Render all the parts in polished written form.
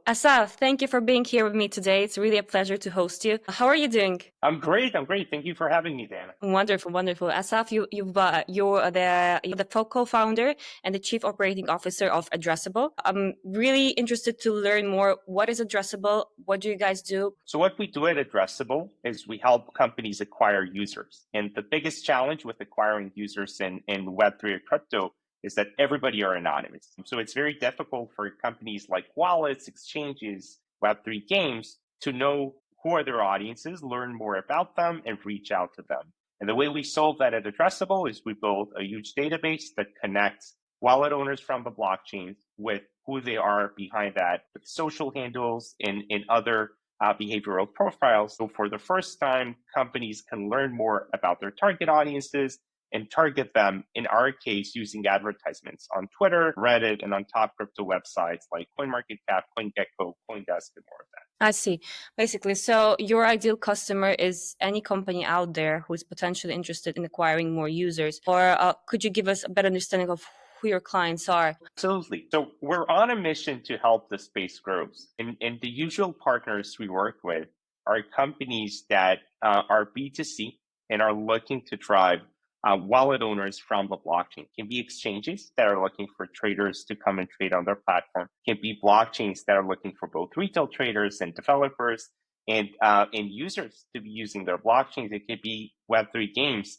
Asaf, thank you for being here with me today. It's really a pleasure to host you. How are you doing? I'm great. I'm great. Thank you for having me, Dana. Wonderful, wonderful. Asaf, you're the co-founder and the chief operating officer of Addressable. I'm really interested to learn more. What is Addressable? What do you guys do? So what we do at Addressable is we help companies acquire users. And the biggest challenge with acquiring users in Web3 or crypto is that everybody are anonymous. So it's very difficult for companies like wallets, exchanges, Web3 games to know who are their audiences, learn more about them, and reach out to them. And the way we solve that at Addressable is we build a huge database that connects wallet owners from the blockchain with who they are behind that, with social handles and other behavioral profiles. So for the first time, companies can learn more about their target audiences and target them, in our case, using advertisements on Twitter, Reddit, and on top crypto websites like CoinMarketCap, CoinGecko, CoinDesk, and more of that. I see. Basically, so your ideal customer is any company out there who is potentially interested in acquiring more users. Or could you give us a better understanding of who your clients are? Absolutely. So we're on a mission to help the space grow. And the usual partners we work with are companies that are B2C and are looking to drive wallet owners from the blockchain. It can be exchanges that are looking for traders to come and trade on their platform. It can be blockchains that are looking for both retail traders and developers and users to be using their blockchains. It could be Web3 games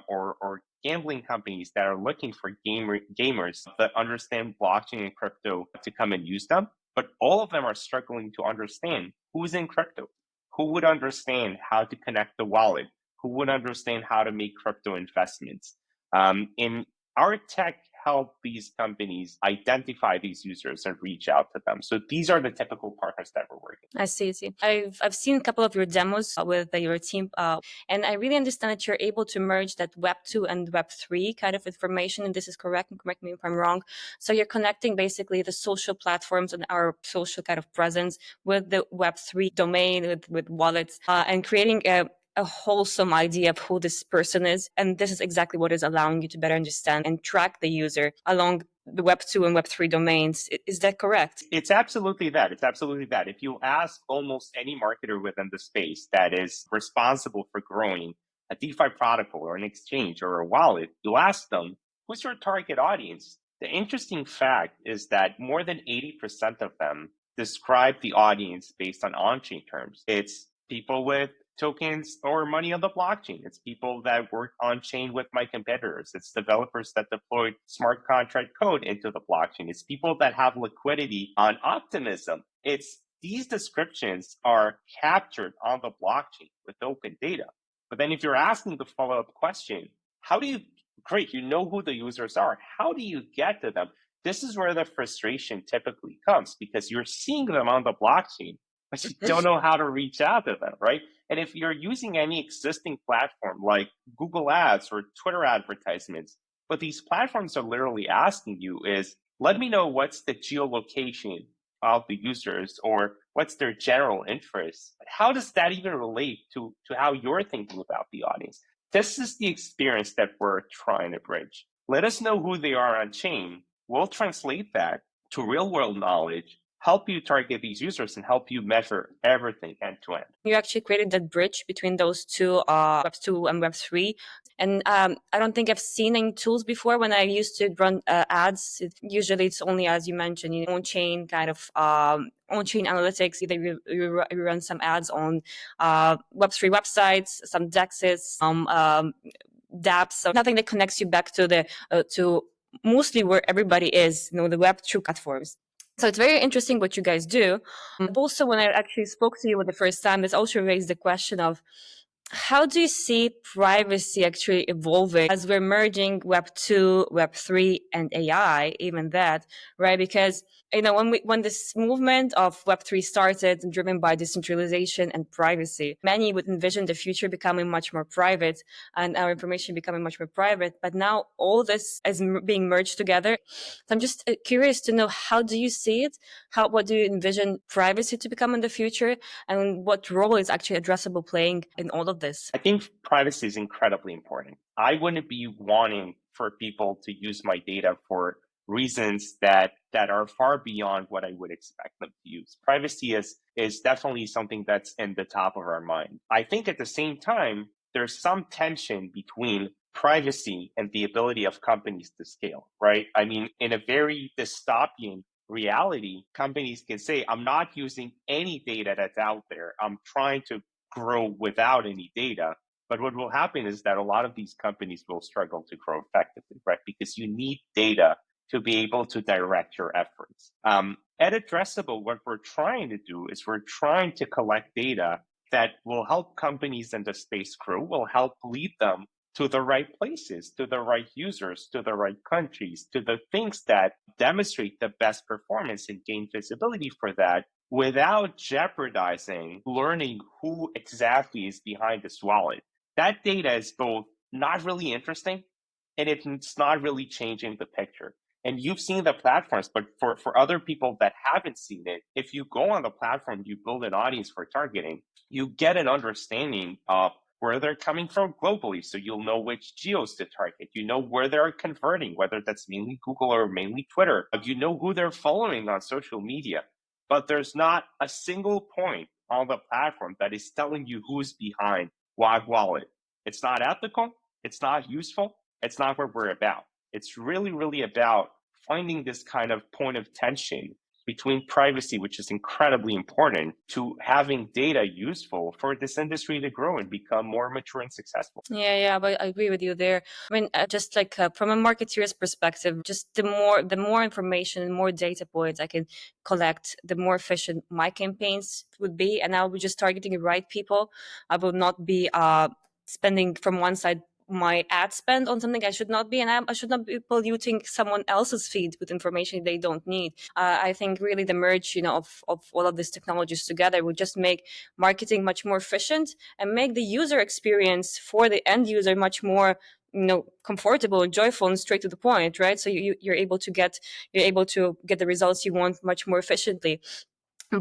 or gambling companies that are looking for gamers that understand blockchain and crypto to come and use them. But all of them are struggling to understand who's in crypto, who would understand how to connect the wallet, who would understand how to make crypto investments. In our tech help these companies identify these users and reach out to them. So these are the typical partners that we're working with. I see. I've seen a couple of your demos with your team, and I really understand that you're able to merge that Web 2 and Web 3 kind of information, and this is correct. Correct me if I'm wrong. So you're connecting basically the social platforms and our social kind of presence with the Web 3 domain, with wallets, and creating a wholesome idea of who this person is. And this is exactly what is allowing you to better understand and track the user along the Web 2 and Web 3 domains. Is that correct? It's absolutely that. It's absolutely that. If you ask almost any marketer within the space that is responsible for growing a DeFi protocol or an exchange or a wallet, you ask them, who's your target audience? The interesting fact is that more than 80% of them describe the audience based on on-chain terms. It's people with tokens or money on the blockchain. It's people that work on chain with my competitors. It's developers that deployed smart contract code into the blockchain. It's people that have liquidity on Optimism. It's these descriptions are captured on the blockchain with open data. But then if you're asking the follow-up question, great, you know who the users are. How do you get to them? This is where the frustration typically comes because you're seeing them on the blockchain, but you don't know how to reach out to them, right? And if you're using any existing platform like Google Ads or Twitter advertisements, what these platforms are literally asking you is, let me know what's the geolocation of the users or what's their general interest. How does that even relate to how you're thinking about the audience? This is the experience that we're trying to bridge. Let us know who they are on chain. We'll translate that to real world knowledge, help you target these users and help you measure everything end to end. You actually created that bridge between those two, Web 2 and Web 3. And I don't think I've seen any tools before. When I used to run ads, usually it's only, as you mentioned, on-chain kind of on-chain analytics. Either you run some ads on Web 3 websites, some DEXs, some dApps, so nothing that connects you back to the to mostly where everybody is, the Web 2 platforms. So it's very interesting what you guys do. Also, when I actually spoke to you for the first time, this also raised the question of how do you see privacy actually evolving as we're merging Web 2, Web 3, and AI, even that, right? Because, when this movement of Web 3 started, driven by decentralization and privacy, many would envision the future becoming much more private and our information becoming much more private. But now all this is being merged together. So I'm just curious to know, how do you see it? What do you envision privacy to become in the future? And what role is actually Addressable playing in all of this? I think privacy is incredibly important. I wouldn't be wanting for people to use my data for reasons that that are far beyond what I would expect them to use. Privacy is definitely something that's in the top of our mind. I think at the same time, there's some tension between privacy and the ability of companies to scale, right? I mean, in a very dystopian reality, companies can say, I'm not using any data that's out there. I'm trying to grow without any data. But what will happen is that a lot of these companies will struggle to grow effectively, right? Because you need data to be able to direct your efforts. At Addressable, what we're trying to do is we're trying to collect data that will help companies in the space grow, will help lead them to the right places, to the right users, to the right countries, to the things that demonstrate the best performance and gain visibility for that without jeopardizing learning who exactly is behind this wallet. That data is both not really interesting and it's not really changing the picture. And you've seen the platforms, but for other people that haven't seen it, if you go on the platform, you build an audience for targeting, you get an understanding of where they're coming from globally. So you'll know which geos to target. You know where they're converting, whether that's mainly Google or mainly Twitter. You know who they're following on social media. But there's not a single point on the platform that is telling you who's behind Wag Wallet. It's not ethical. It's not useful. It's not what we're about. It's really, really about finding this kind of point of tension between privacy, which is incredibly important, to having data useful for this industry to grow and become more mature and successful. Yeah, but I agree with you there. I mean, just like from a marketeer's perspective, just the more information and more data points I can collect, the more efficient my campaigns would be, and I'll be just targeting the right people. I will not be spending from one side my ad spend on something I should not be, and I should not be polluting someone else's feed with information they don't need. I think really the merge, of all of these technologies together would just make marketing much more efficient and make the user experience for the end user much more comfortable, joyful, and straight to the point, right? So you're able to get the results you want much more efficiently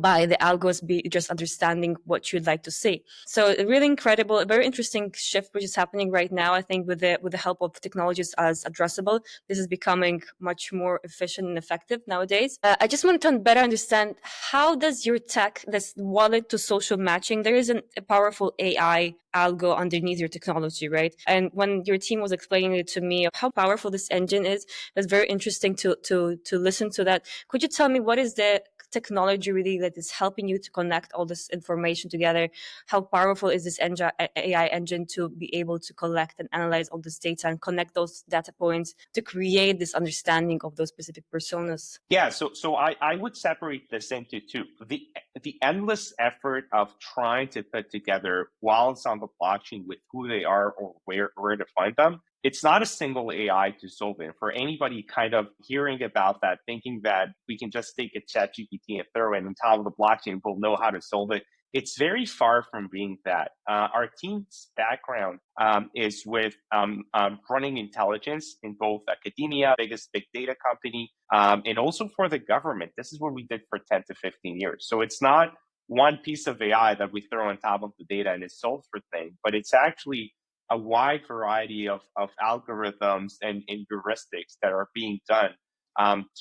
by the algos be just understanding what you'd like to see. So a really incredible, a very interesting shift which is happening right now. I think with the help of technologies as Addressable, this is becoming much more efficient and effective nowadays. I just want to better understand, how does your tech, this wallet to social matching, there is a powerful AI algo underneath your technology, right? And when your team was explaining it to me how powerful this engine is, it's very interesting to listen to that. Could you tell me what is the technology really that is helping you to connect all this information together? How powerful is this AI engine to be able to collect and analyze all this data and connect those data points to create this understanding of those specific personas? Yeah, so I would separate this into two. The endless effort of trying to put together wallets on the blockchain with who they are or where to find them, it's not a single AI to solve it. For anybody kind of hearing about that, thinking that we can just take a ChatGPT and throw it on top of the blockchain, we'll know how to solve it. It's very far from being that. Our team's background is with running intelligence in both academia, biggest big data company, and also for the government. This is what we did for 10 to 15 years. So it's not one piece of AI that we throw on top of the data and it solves for things, but it's actually a wide variety of algorithms and heuristics that are being done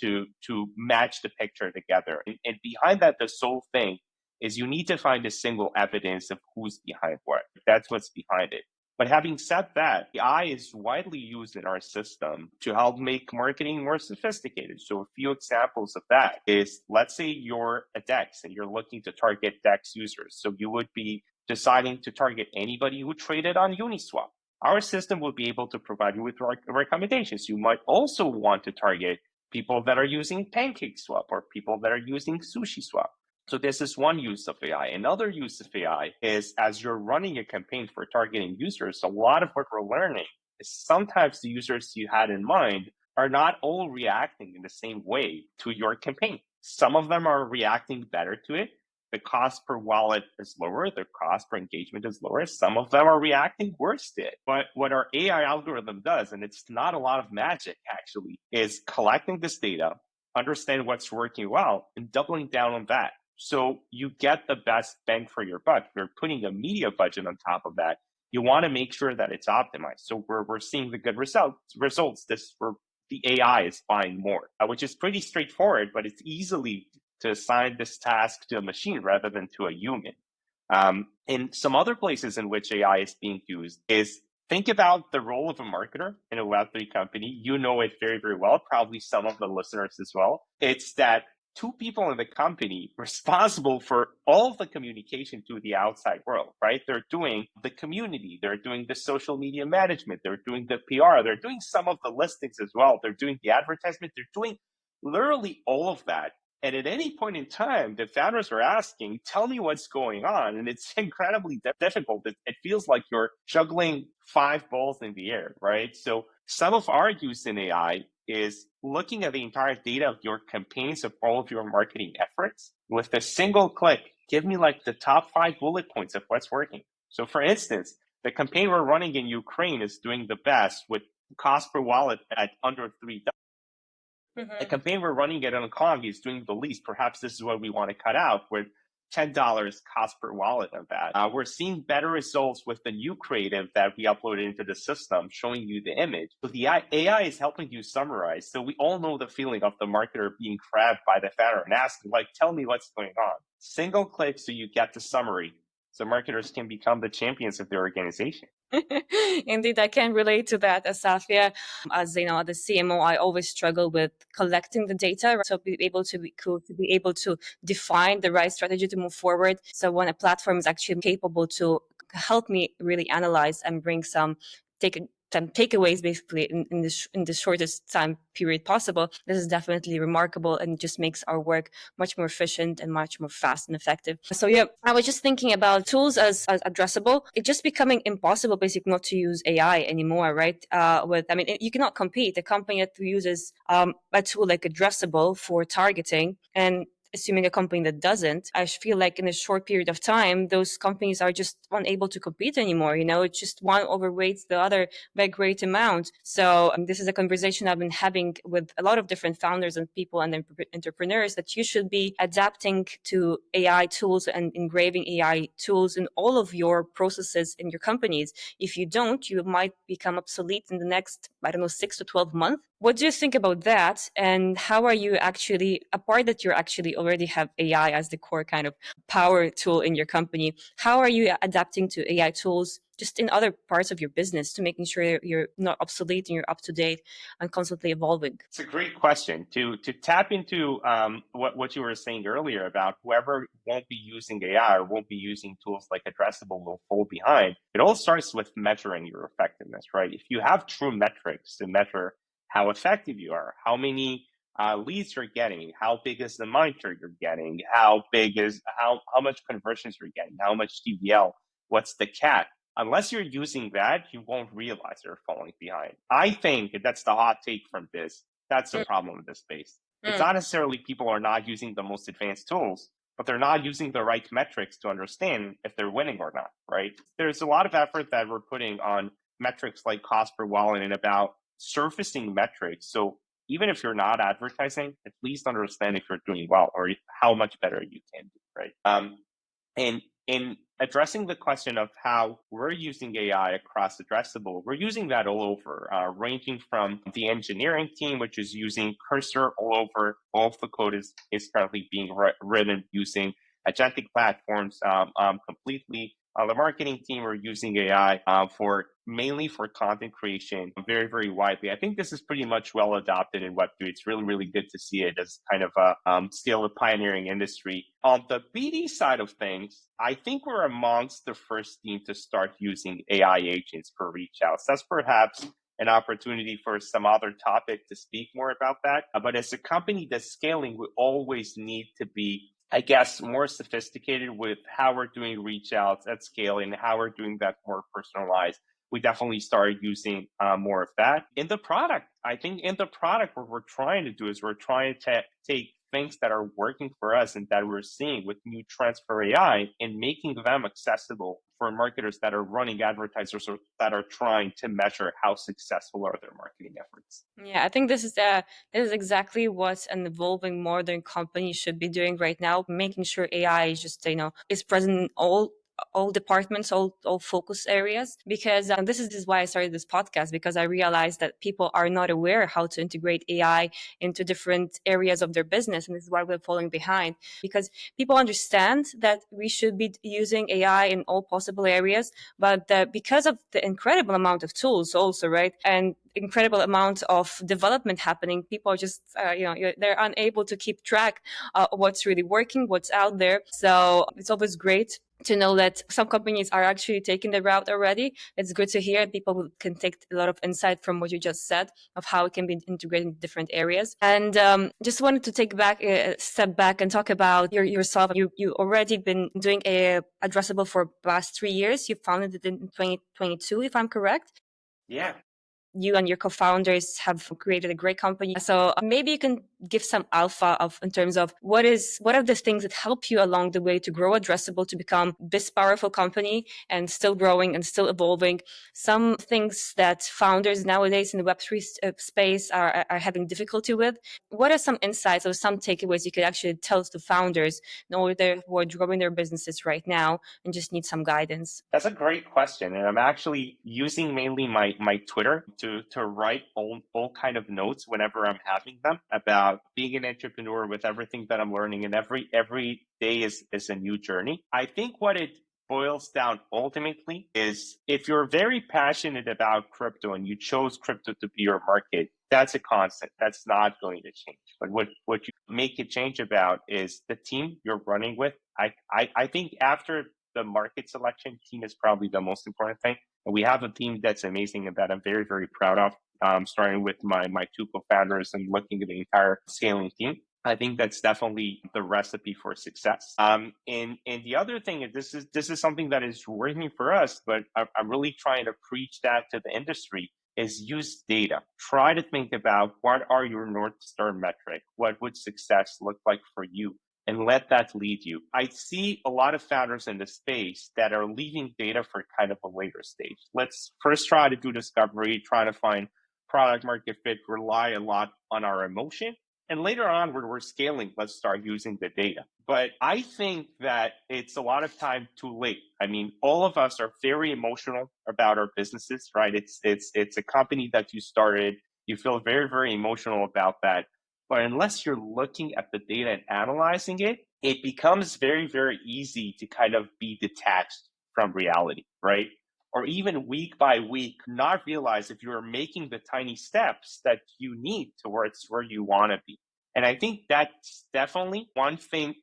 to match the picture together. And behind that, the sole thing is you need to find a single evidence of who's behind what. That's what's behind it. But having said that, AI is widely used in our system to help make marketing more sophisticated. So a few examples of that is, let's say you're a DEX and you're looking to target DEX users. So you would be deciding to target anybody who traded on Uniswap. Our system will be able to provide you with recommendations. You might also want to target people that are using PancakeSwap or people that are using SushiSwap. So this is one use of AI. Another use of AI is, as you're running a campaign for targeting users, a lot of what we're learning is sometimes the users you had in mind are not all reacting in the same way to your campaign. Some of them are reacting better to it. The cost per wallet is lower. The cost per engagement is lower. Some of them are reacting worse to it. But what our AI algorithm does, and it's not a lot of magic actually, is collecting this data, understand what's working well, and doubling down on that. So you get the best bang for your buck. You're putting a media budget on top of that. You want to make sure that it's optimized. So we're seeing the good results. We're the AI is buying more, which is pretty straightforward, but it's easily to assign this task to a machine rather than to a human. In some other places in which AI is being used is think about the role of a marketer in a Web3 company. You know it very, very well, probably some of the listeners as well. It's that two people in the company responsible for all of the communication to the outside world, right? They're doing the community, they're doing the social media management, they're doing the PR, they're doing some of the listings as well, they're doing the advertisement, they're doing literally all of that. And at any point in time, the founders are asking, tell me what's going on. And it's incredibly difficult. It feels like you're juggling 5 balls in the air, right? So some of our use in AI is looking at the entire data of your campaigns, of all of your marketing efforts. With a single click, give me like the top 5 bullet points of what's working. So for instance, the campaign we're running in Ukraine is doing the best with cost per wallet at under $3. A campaign we're running at Hong Kong is doing the least. Perhaps this is what we want to cut out with $10 cost per wallet of that. We're seeing better results with the new creative that we uploaded into the system, showing you the image. So the AI is helping you summarize. So we all know the feeling of the marketer being grabbed by the founder and asking, like, tell me what's going on. Single click so you get the summary. So marketers can become the champions of their organization. Indeed, I can relate to that, Asaf. Yeah. As you know, the CMO, I always struggle with collecting the data, right? So be able to be cool, to be able to define the right strategy to move forward. So when a platform is actually capable to help me really analyze and bring some takeaways basically in the shortest time period possible, this is definitely remarkable and just makes our work much more efficient and much more fast and effective. So yeah, I was just thinking about tools as addressable. It's just becoming impossible basically not to use AI anymore, right? You cannot compete. A company that uses a tool like Addressable for targeting, and assuming a company that doesn't, I feel like in a short period of time, those companies are just unable to compete anymore. It's just one overweights the other by a great amount. So this is a conversation I've been having with a lot of different founders and people and entrepreneurs, that you should be adapting to AI tools and engraving AI tools in all of your processes in your companies. If you don't, you might become obsolete in the next, 6 to 12 months. What do you think about that? And how are you actually, apart that you actually already have AI as the core kind of power tool in your company, how are you adapting to AI tools just in other parts of your business to making sure you're not obsolete and you're up to date and constantly evolving? It's a great question to tap into what you were saying earlier about whoever won't be using AI or won't be using tools like Addressable will fall behind. It all starts with measuring your effectiveness, right? If you have true metrics to measure how effective you are, how many leads you're getting, how big is the monitor you're getting, how much conversions you're getting, how much TVL, what's the CAC. Unless you're using that, you won't realize you're falling behind. I think that's the hot take from this. That's the problem with this space. It's not necessarily people are not using the most advanced tools, but they're not using the right metrics to understand if they're winning or not, right? There's a lot of effort that we're putting on metrics like cost per wallet and about surfacing metrics. So even if you're not advertising, at least understand if you're doing well or how much better you can do, right? And in addressing the question of how we're using AI across Addressable, we're using that all over, ranging from the engineering team, which is using Cursor all over. All of the code is currently being written using agentic platforms completely. The marketing team are using AI mainly for content creation very, very widely. I think this is pretty much well adopted in Web3. It's really, really good to see it as kind of a still a pioneering industry. On the BD side of things, I think we're amongst the first team to start using AI agents for reach outs. That's perhaps an opportunity for some other topic to speak more about that. But as a company that's scaling, we always need to be, I guess, more sophisticated with how we're doing reach outs at scale and how we're doing that more personalized. We definitely started using more of that. In the product, I think in the product, what we're trying to do is we're trying to take things that are working for us and that we're seeing with new trends for AI and making them accessible for marketers that are running advertisers or that are trying to measure how successful are their marketing efforts. Yeah, I think this is exactly what an evolving modern company should be doing right now, making sure AI is just is present in all all departments, all focus areas, because this is why I started this podcast, because I realized that people are not aware how to integrate AI into different areas of their business. And this is why we're falling behind, because people understand that we should be using AI in all possible areas, but because of the incredible amount of tools also, right? And incredible amount of development happening, people are just, they're unable to keep track of what's really working, what's out there. So it's always great to know that some companies are actually taking the route already. It's good to hear. People can take a lot of insight from what you just said of how it can be integrated in different areas. And just wanted to take back a step back and talk about yourself. You already been doing Addressable for the past 3 years. You founded it in 2022, if I'm correct. Yeah. You and your co-founders have created a great company. So maybe you can give some alpha in terms of what are the things that help you along the way to grow Addressable to become this powerful company and still growing and still evolving. Some things that founders nowadays in the Web3 space are having difficulty with. What are some insights or some takeaways you could actually tell to founders who are growing their businesses right now and just need some guidance? That's a great question. And I'm actually using mainly my Twitter to write all kind of notes whenever I'm having them about being an entrepreneur with everything that I'm learning. And every day is a new journey. I think what it boils down ultimately is if you're very passionate about crypto and you chose crypto to be your market, that's a constant. That's not going to change. But what you make it change about is the team you're running with. I think after the market selection, team is probably the most important thing. And we have a team that's amazing and that I'm very, very proud of. Starting with my two co-founders and looking at the entire scaling team. I think that's definitely the recipe for success. And the other thing is this is something that is working for us, but I'm really trying to preach that to the industry is use data. Try to think about what are your North Star metric? What would success look like for you? And let that lead you. I see a lot of founders in the space that are leaving data for kind of a later stage. Let's first try to do discovery, try to find product market fit, rely a lot on our emotion. And later on, when we're scaling, let's start using the data. But I think that it's a lot of time too late. I mean, all of us are very emotional about our businesses, right? It's a company that you started. You feel very, very emotional about that. But unless you're looking at the data and analyzing it, it becomes very, very easy to kind of be detached from reality, right? Or even week by week, not realize if you're making the tiny steps that you need towards where you want to be. And I think that's definitely one thing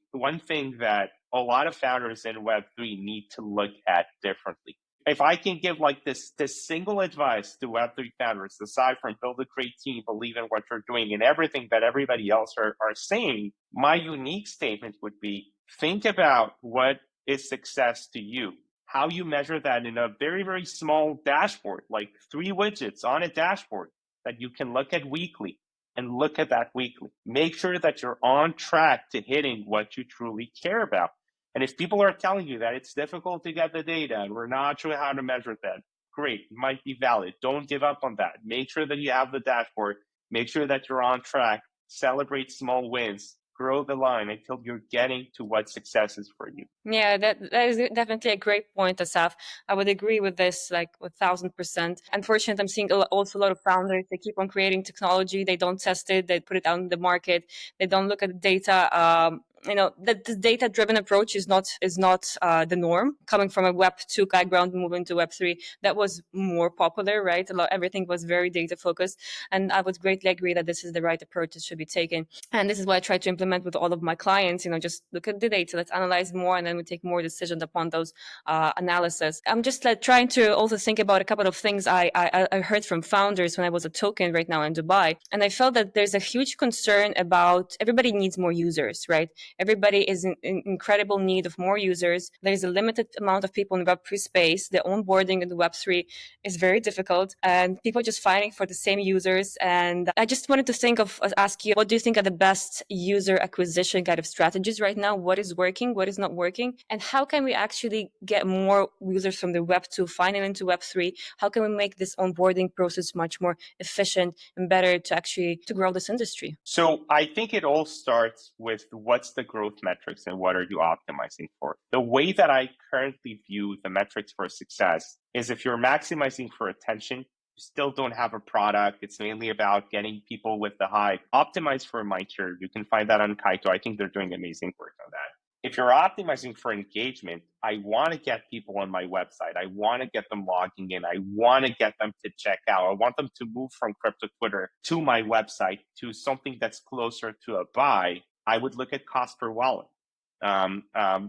that a lot of founders in Web3 need to look at differently. If I can give like this single advice to Web3 founders, aside from build a great team, believe in what you're doing, and everything that everybody else are saying, my unique statement would be think about what is success to you, how you measure that in a very, very small dashboard, like 3 widgets on a dashboard that you can look at weekly, and look at that weekly. Make sure that you're on track to hitting what you truly care about. And if people are telling you that it's difficult to get the data and we're not sure how to measure that, great, it might be valid. Don't give up on that. Make sure that you have the dashboard. Make sure that you're on track. Celebrate small wins. Grow the line until you're getting to what success is for you. Yeah, that is definitely a great point, Asaf. I would agree with this, like 1,000%. Unfortunately, I'm seeing also a lot of founders. They keep on creating technology. They don't test it. They put it out in the market. They don't look at the data. That this data-driven approach is not the norm. Coming from a Web2 background, moving to Web3, that was more popular, right? Everything was very data-focused, and I would greatly agree that this is the right approach that should be taken. And this is what I try to implement with all of my clients. Just look at the data, let's analyze more, and then we take more decisions upon those analysis. I'm just trying to also think about a couple of things I heard from founders when I was a token right now in Dubai, and I felt that there's a huge concern about everybody needs more users, right? Everybody is in incredible need of more users. There's a limited amount of people in the Web3 space. The onboarding in the Web3 is very difficult, and people are just fighting for the same users. And I just wanted to ask you, what do you think are the best user acquisition kind of strategies right now? What is working? What is not working? And how can we actually get more users from the Web2 finally into Web3? How can we make this onboarding process much more efficient and better to grow this industry? So I think it all starts with what's the the growth metrics and what are you optimizing for? The way that I currently view the metrics for success is if you're maximizing for attention, you still don't have a product. It's mainly about getting people with the hype. Optimize for mind share. You can find that on Kaito. I think they're doing amazing work on that. If you're optimizing for engagement, I want to get people on my website. I want to get them logging in. I want to get them to check out. I want them to move from crypto Twitter to my website to something that's closer to a buy. I would look at cost per wallet,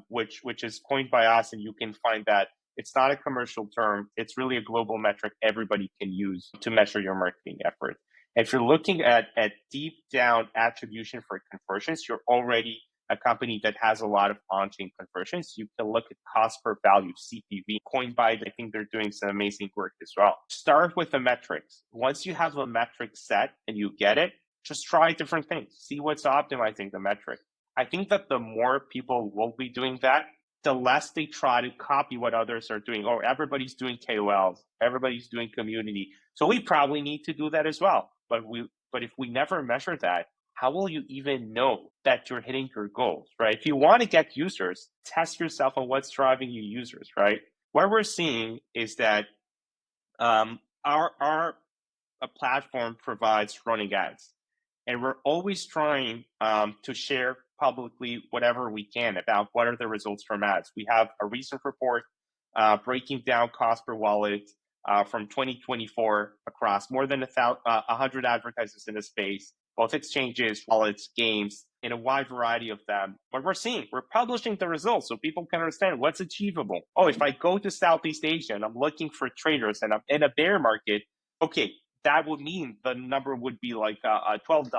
which is coined by us, and you can find that it's not a commercial term. It's really a global metric everybody can use to measure your marketing effort. If you're looking at deep down attribution for conversions, you're already a company that has a lot of on-chain conversions. You can look at cost per value, CPV. Coinbase, I think they're doing some amazing work as well. Start with the metrics. Once you have a metric set and you get it, just try different things. See what's optimizing the metric. I think that the more people will be doing that, the less they try to copy what others are doing. Oh, everybody's doing KOLs, everybody's doing community. So we probably need to do that as well. But if we never measure that, how will you even know that you're hitting your goals, right? If you want to get users, test yourself on what's driving you users, right? What we're seeing is that our platform provides running ads, and we're always trying to share publicly whatever we can about what are the results from ads. We have a recent report breaking down cost per wallet from 2024 across more than 100 advertisers in the space, both exchanges, wallets, games, in a wide variety of them. What we're seeing, we're publishing the results so people can understand what's achievable. Oh, if I go to Southeast Asia and I'm looking for traders and I'm in a bear market, okay, that would mean the number would be like a $12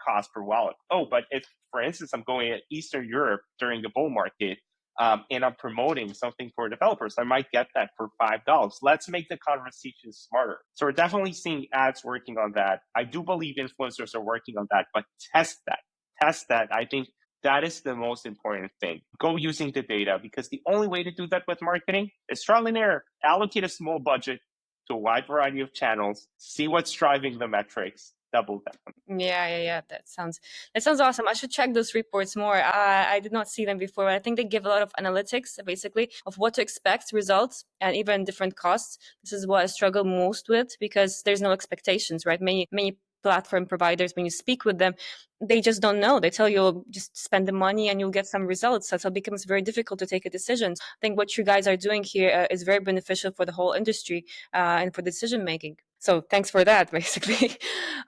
cost per wallet. Oh, but if, for instance, I'm going to Eastern Europe during the bull market, and I'm promoting something for developers, I might get that for $5. Let's make the conversation smarter. So we're definitely seeing ads working on that. I do believe influencers are working on that, but test that. Test that. I think that is the most important thing. Go using the data, because the only way to do that with marketing is trial and error. Allocate a small budget to a wide variety of channels, see what's driving the metrics, double them. Yeah. That sounds awesome. I should check those reports more. I did not see them before. I think they give a lot of analytics, basically, of what to expect, results, and even different costs. This is what I struggle most with, because there's no expectations, right? Many platform providers, when you speak with them, they just don't know. They tell you just spend the money and you'll get some results. So it becomes very difficult to take a decision. I think what you guys are doing here is very beneficial for the whole industry and for decision making. So thanks for that, basically.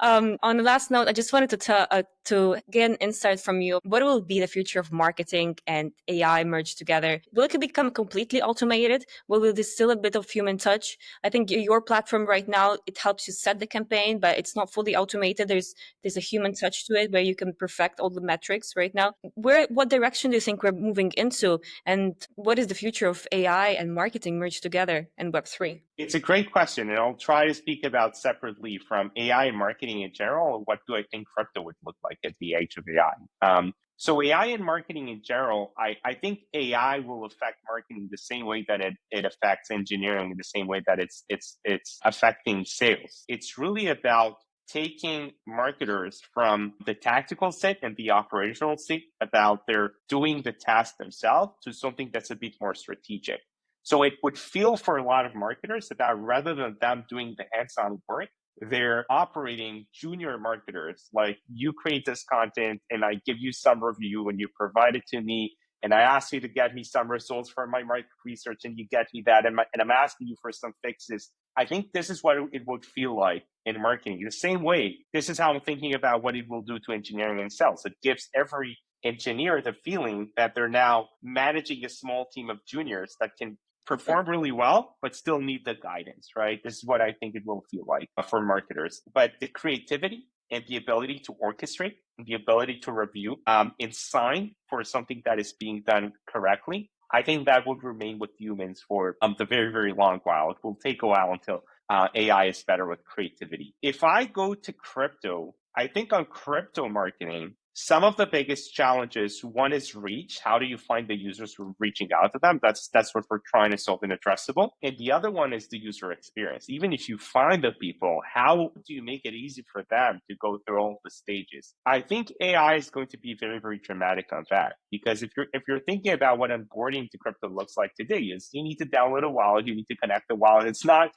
On the last note, I just wanted to get an insight from you. What will be the future of marketing and AI merged together? Will it become completely automated? Will there still a bit of human touch? I think your platform right now, it helps you set the campaign, but it's not fully automated. There's a human touch to it where you can perfect all the metrics right now. What direction do you think we're moving into? And what is the future of AI and marketing merged together in Web3? It's a great question, and I'll try to speak about separately from AI and marketing in general. What do I think crypto would look like at the age of AI? So AI and marketing in general, I think AI will affect marketing the same way that it affects engineering, in the same way that it's affecting sales. It's really about taking marketers from the tactical set and the operational set about their doing the task themselves to something that's a bit more strategic. So it would feel for a lot of marketers about, rather than them doing the hands-on work, they're operating junior marketers. Like, you create this content and I give you some review and you provide it to me, and I ask you to get me some results from my market research and you get me that, and I'm asking you for some fixes. I think this is what it would feel like in marketing. The same way, this is how I'm thinking about what it will do to engineering and sales. It gives every engineer the feeling that they're now managing a small team of juniors that can perform really well, but still need the guidance, right? This is what I think it will feel like for marketers. But the creativity and the ability to orchestrate, and the ability to review and sign for something that is being done correctly, I think that would remain with humans for the very, very long while. It will take a while until AI is better with creativity. If I go to crypto, I think on crypto marketing, Some of the biggest challenges, one is reach. How do you find the users who are reaching out to them? That's what we're trying to solve in Addressable. And the other one is the user experience. Even if you find the people, how do you make it easy for them to go through all the stages? I think AI is going to be very, very dramatic on that. Because if you're thinking about what onboarding to crypto looks like today, is you need to download a wallet, you need to connect the wallet. It's not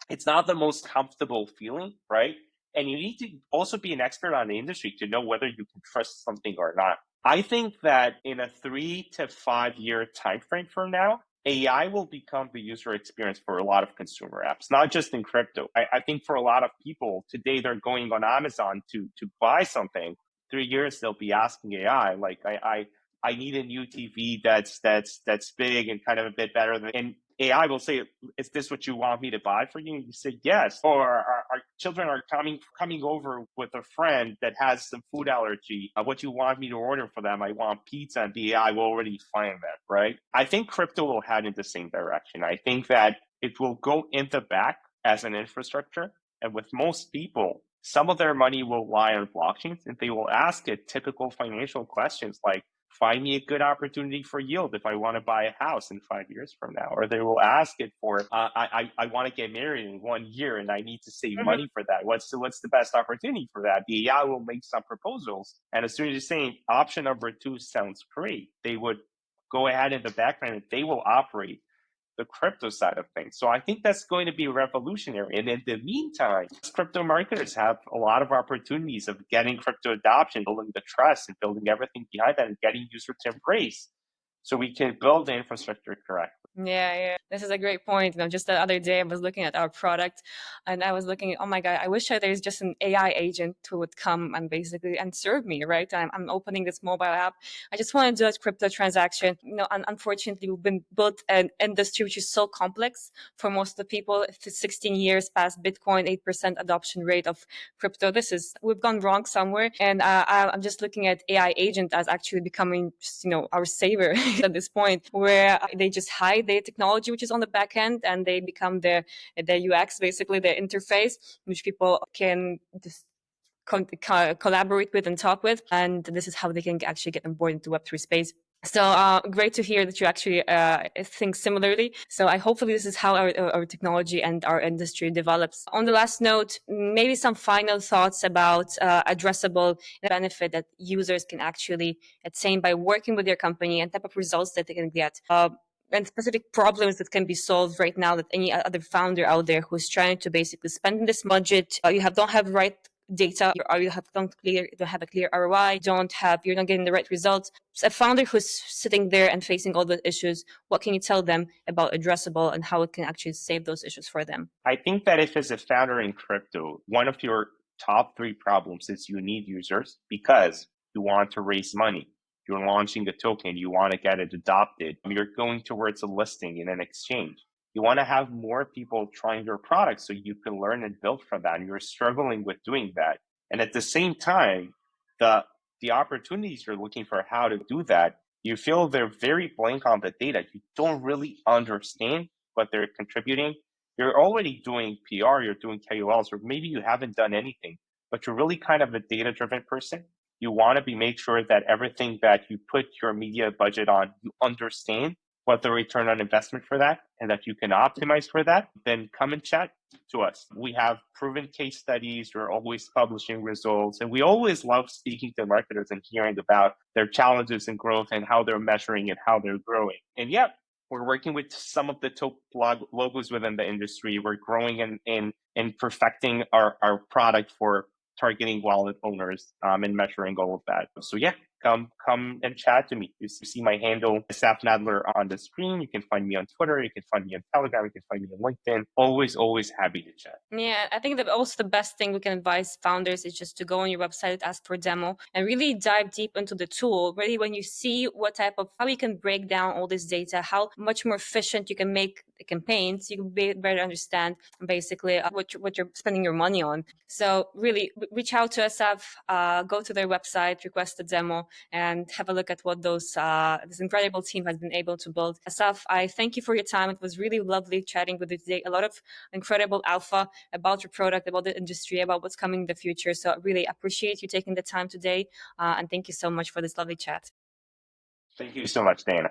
the most comfortable feeling, right? And you need to also be an expert on the industry to know whether you can trust something or not. I think that in a 3 to 5 year time frame from now, AI will become the user experience for a lot of consumer apps, not just in crypto. I think for a lot of people today, they're going on Amazon to buy something. 3 years, they'll be asking AI, like, I need a new TV that's big and kind of a bit better than, and AI will say, "Is this what you want me to buy for you?" And you say yes. Or our children are coming over with a friend that has some food allergy. What you want me to order for them? I want pizza, and the AI will already find that, right? I think crypto will head in the same direction. I think that it will go in the back as an infrastructure, and with most people, some of their money will lie on blockchains, and they will ask it typical financial questions like, find me a good opportunity for yield if I want to buy a house in 5 years from now. Or they will ask it for, I want to get married in 1 year and I need to save money for that. What's the best opportunity for that? The AI will make some proposals. And as soon as you're saying option number 2 sounds great, they would go ahead in the background and they will operate the crypto side of things. So I think that's going to be revolutionary. And in the meantime, crypto marketers have a lot of opportunities of getting crypto adoption, building the trust and building everything behind that and getting users to embrace so we can build the infrastructure correctly. Yeah. This is a great point. Just the other day, I was looking at our product, and I was looking, oh my God, I wish there's just an AI agent who would come and basically and serve me, right? I'm opening this mobile app. I just want to do a crypto transaction. Unfortunately, we've been built an industry which is so complex for most of the people. If it's 16 years past Bitcoin, 8% adoption rate of crypto. We've gone wrong somewhere. And I'm just looking at AI agent as actually becoming, our savior at this point, where they just hide the technology which is on the back end, and they become their UX, basically their interface, which people can just collaborate with and talk with. And this is how they can actually get on board into Web3 space. So great to hear that you actually think similarly. So hopefully this is how our technology and our industry develops. On the last note, maybe some final thoughts about addressable benefit that users can actually attain by working with your company and type of results that they can get. And specific problems that can be solved right now that any other founder out there who's trying to basically spend this budget, don't have right data, or you don't have a clear ROI, you're not getting the right results. So a founder who's sitting there and facing all the issues, what can you tell them about Addressable and how it can actually save those issues for them? I think that if as a founder in crypto, one of your top 3 problems is you need users because you want to raise money. You're launching a token, you want to get it adopted. You're going towards a listing in an exchange. You want to have more people trying your product so you can learn and build from that. And you're struggling with doing that. And at the same time, the opportunities you're looking for how to do that, you feel they're very blank on the data. You don't really understand what they're contributing. You're already doing PR, you're doing KOLs, or maybe you haven't done anything, but you're really kind of a data-driven person. You want to make sure that everything that you put your media budget on, you understand what the return on investment for that and that you can optimize for that, then come and chat to us. We have proven case studies. We're always publishing results. And we always love speaking to marketers and hearing about their challenges and growth and how they're measuring and how they're growing. And yeah, we're working with some of the top logos within the industry. We're growing and perfecting our product for targeting wallet owners and measuring all of that. So yeah, come and chat to me. You see my handle, Asaf Nadler, on the screen. You can find me on Twitter. You can find me on Telegram. You can find me on LinkedIn. Always happy to chat. Yeah, I think that also the best thing we can advise founders is just to go on your website, ask for a demo, and really dive deep into the tool. Really, when you see how you can break down all this data, how much more efficient you can make the campaigns, you can better understand basically what you're spending your money on. So really, reach out to Asaf, go to their website, request a demo, and have a look at what this incredible team has been able to build. Asaf, I thank you for your time. It was really lovely chatting with you today. A lot of incredible alpha about your product, about the industry, about what's coming in the future. So I really appreciate you taking the time today, and thank you so much for this lovely chat. Thank you so much, Dana.